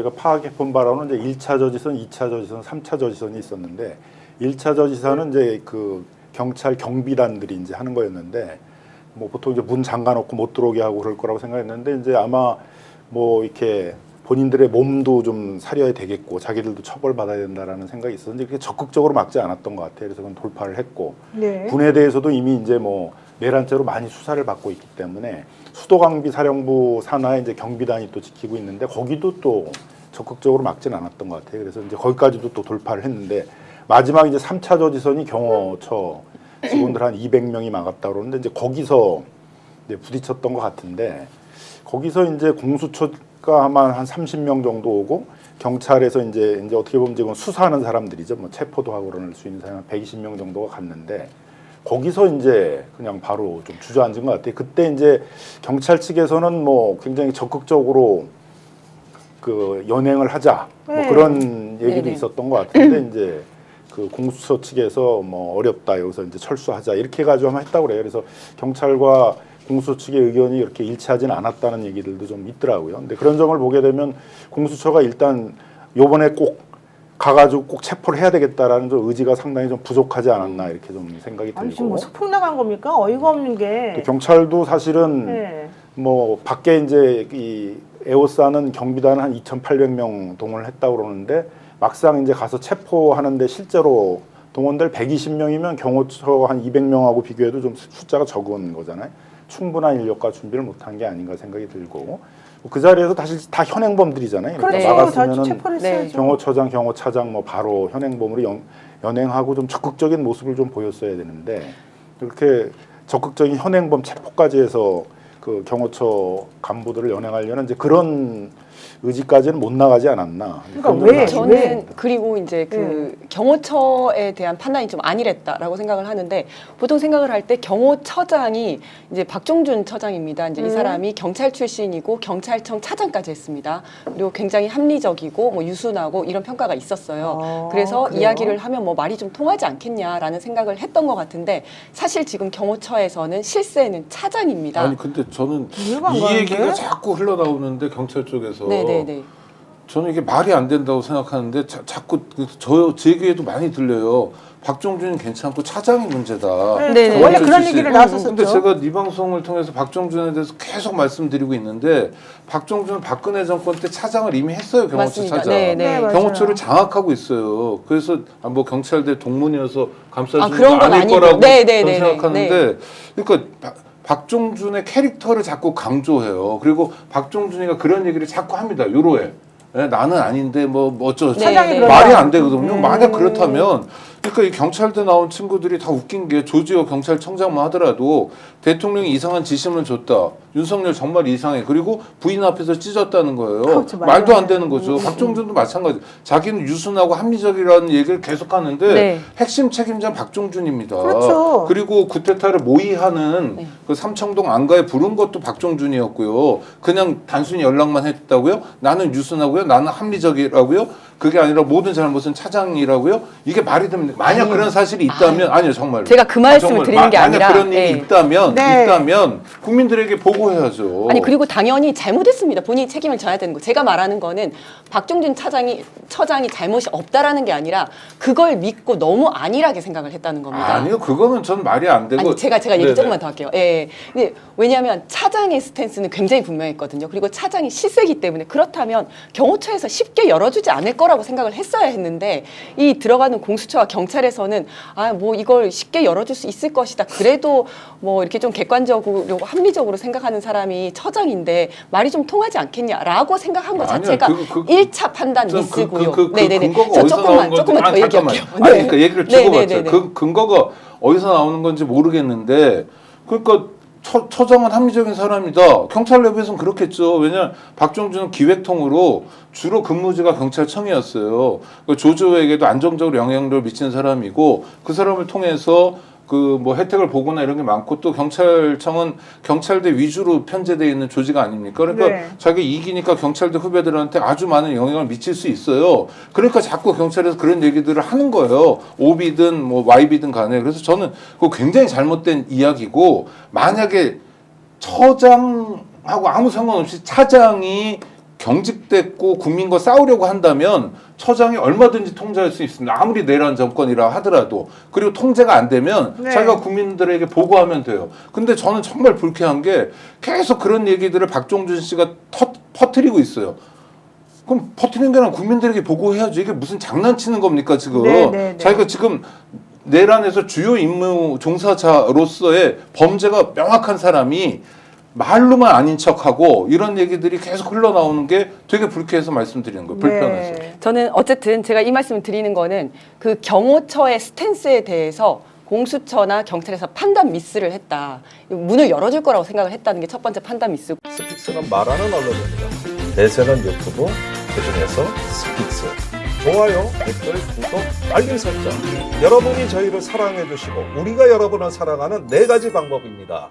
제가 파악해본 바로는 이제 1차 저지선, 2차 저지선, 3차 저지선이 있었는데 1차 저지선은 이제 그 경찰 경비단들이 이제 하는 거였는데 뭐 보통 이제 문 잠가놓고 못 들어오게 하고 그럴 거라고 생각했는데 이제 아마 뭐 이렇게 본인들의 몸도 좀 사려야 되겠고 자기들도 처벌받아야 된다라는 생각이 있었는데 그게 적극적으로 막지 않았던 것 같아요. 그래서 그건 돌파를 했고 네. 군에 대해서도 이미 이제 뭐 내란죄로 많이 수사를 받고 있기 때문에 수도강비 사령부 산하에 이제 경비단이 또 지키고 있는데 거기도 또 적극적으로 막지는 않았던 것 같아요. 그래서 이제 거기까지도 또 돌파를 했는데 마지막 이제 3차 저지선이 경호처 직원들 한 200명이 막았다 그러는데 이제 거기서 이제 부딪혔던 것 같은데 거기서 이제 공수처가 아마 한 30명 정도 오고 경찰에서 이제 어떻게 보면 지금 수사하는 사람들이죠. 뭐 체포도 하고 그럴 수 있는 사람 120명 정도가 갔는데 거기서 이제 그냥 바로 좀 주저앉은 것 같아요. 그때 이제 경찰 측에서는 뭐 굉장히 적극적으로 그 연행을 하자 뭐 그런 얘기도 네네. 있었던 것 같은데 이제 그 공수처 측에서 뭐 어렵다 여기서 이제 철수하자 이렇게 해가지고 한번 했다고 그래요. 그래서 경찰과 공수처 측의 의견이 이렇게 일치하지는 않았다는 얘기들도 좀 있더라고요. 근데 그런 점을 보게 되면 공수처가 일단 요번에 꼭 가가지고 꼭 체포를 해야 되겠다라는 좀 의지가 상당히 좀 부족하지 않았나 이렇게 좀 생각이 아니 들고. 지금 뭐 소풍 나간 겁니까? 어이가 없는 게. 경찰도 사실은 네. 뭐 밖에 이제 이 에오스하는 경비단 한 2,800명 동원을 했다고 그러는데 막상 이제 가서 체포하는데 실제로 동원들 120명이면 경호처 한 200명하고 비교해도 좀 숫자가 적은 거잖아요. 충분한 인력과 준비를 못한 게 아닌가 생각이 들고 그 자리에서 다시 다 현행범들이잖아요. 그렇죠. 네. 다 나갔으면은 체포를 했어야죠. 경호처장, 경호차장 뭐 바로 현행범으로 연행하고 좀 적극적인 모습을 좀 보였어야 되는데 그렇게 적극적인 현행범 체포까지 해서 그 경호처 간부들을 연행하려는 이제 그런 의지까지는 못 나가지 않았나. 그러니까 그런 왜? 점은 저는 그리고 이제 그 경호처에 대한 판단이 좀 안일했다라고 생각을 하는데 보통 생각을 할 때 경호처장이 이제 박종준 처장입니다. 이제 이 사람이 경찰 출신이고 경찰청 차장까지 했습니다. 그리고 굉장히 합리적이고 뭐 유순하고 이런 평가가 있었어요. 그래서 그래요? 이야기를 하면 뭐 말이 좀 통하지 않겠냐라는 생각을 했던 것 같은데 사실 지금 경호처에서는 실세는 차장입니다. 아니 근데 저는 이해가 안 이 가는데? 얘기가 자꾸 흘러나오는데 경찰 쪽에서 네네네. 저는 이게 말이 안 된다고 생각하는데 자꾸 제 귀에도 많이 들려요. 박종준은 괜찮고 차장이 문제다. 네, 원래 그런 얘기를 나왔었었죠. 근데 제가 이 방송을 통해서 박종준에 대해서 계속 말씀드리고 있는데 박종준은 박근혜 정권 때 차장을 이미 했어요. 경호처 맞습니다. 차장. 네, 네, 맞아요. 경호처를 장악하고 있어요. 그래서 뭐 경찰대 동문이어서 감싸주는 그런 거 건 아닐 아니고. 거라고 네, 저는 네, 네, 생각하는데 그러니까 박종준의 캐릭터를 자꾸 강조해요. 그리고 박종준이가 그런 얘기를 자꾸 합니다. 유로에. 나는 아닌데 뭐 어쩌고 차장이 네. 말이 안 되거든요. 만약 그렇다면 그러니까 이 경찰대 나온 친구들이 다 웃긴 게 조지호 경찰청장만 하더라도 대통령이 이상한 지시만 줬다. 윤석열 정말 이상해. 그리고 부인 앞에서 찢었다는 거예요. 그렇죠, 말도 안 맞아요. 되는 거죠. 박종준도 마찬가지. 자기는 유순하고 합리적이라는 얘기를 계속하는데 네. 핵심 책임자는 박종준입니다. 그렇죠. 그리고 쿠데타를 모의하는 네. 그 삼청동 안가에 부른 것도 박종준이었고요. 그냥 단순히 연락만 했다고요? 나는 유순하고요. 나는 합리적이라고요. 그게 아니라 모든 잘못은 차장이라고요. 이게 말이 됩니다. 만약 아니요. 그런 사실이 있다면 아니요 정말 제가 그 말씀을 정말. 드리는 게 만약 아니라, 그런 일이 네. 있다면 국민들에게 보고해야죠. 아니 그리고 당연히 잘못했습니다. 본인이 책임을 져야 되는 거. 제가 말하는 거는 박종준 처장이 잘못이 없다라는 게 아니라 그걸 믿고 너무 안일하게 생각을 했다는 겁니다. 아니요 그거는 전 말이 안 되고. 아니 제가 얘기 네네. 조금만 더 할게요. 예. 근데 왜냐하면 차장의 스탠스는 굉장히 분명했거든요. 그리고 차장이 실세기 때문에 그렇다면 경호처에서 쉽게 열어주지 않을 거라고 생각을 했어야 했는데 이 들어가는 공수처와 경찰에서는 뭐 이걸 쉽게 열어줄 수 있을 것이다. 그래도 뭐 이렇게 좀 객관적으로 합리적으로 생각하는 사람이 처장인데 말이 좀 통하지 않겠냐라고 생각한 것 아니요, 자체가 그 1차 판단 미스고요. 근거가 저 어디서 나오는 조금만 더 건지 얘기할게요. 아니 그러니까 얘기를 주고 받자. 네네네네. 그 근거가 어디서 나오는 건지 모르겠는데 그러니까 처장은 합리적인 사람이다. 경찰 내부에서는 그렇겠죠. 왜냐 박종준은 기획통으로 주로 근무지가 경찰청이었어요. 조조에게도 안정적으로 영향력을 미치는 사람이고 그 사람을 통해서 그 뭐 혜택을 보거나 이런 게 많고 또 경찰청은 경찰대 위주로 편제되어 있는 조직 아닙니까? 그러니까 네. 자기 이기니까 경찰대 후배들한테 아주 많은 영향을 미칠 수 있어요. 그러니까 자꾸 경찰에서 그런 얘기들을 하는 거예요. 오비든 뭐 와이비든 간에. 그래서 저는 그거 굉장히 잘못된 이야기고 만약에 처장하고 아무 상관없이 차장이 경직됐고 국민과 싸우려고 한다면 처장이 얼마든지 통제할 수 있습니다. 아무리 내란 정권이라 하더라도. 그리고 통제가 안 되면 네. 자기가 국민들에게 보고하면 돼요. 근데 저는 정말 불쾌한 게 계속 그런 얘기들을 박종준 씨가 퍼뜨리고 있어요. 그럼 퍼뜨리는 게 아니라 국민들에게 보고해야죠. 이게 무슨 장난치는 겁니까 지금. 네, 네, 네. 자기가 지금 내란에서 주요 임무 종사자로서의 범죄가 명확한 사람이 말로만 아닌 척하고 이런 얘기들이 계속 흘러나오는 게 되게 불쾌해서 말씀드리는 거예요. 불편해서. 네. 저는 어쨌든 제가 이 말씀을 드리는 거는 그 경호처의 스탠스에 대해서 공수처나 경찰에서 판단 미스를 했다. 문을 열어줄 거라고 생각을 했다는 게 첫 번째 판단 미스고. 스픽스는 말하는 언론입니다. 대세는 유튜브, 그중에서 스픽스. 좋아요, 댓글, 구독, 알림 설정. 여러분이 저희를 사랑해 주시고 우리가 여러분을 사랑하는 4가지 방법입니다.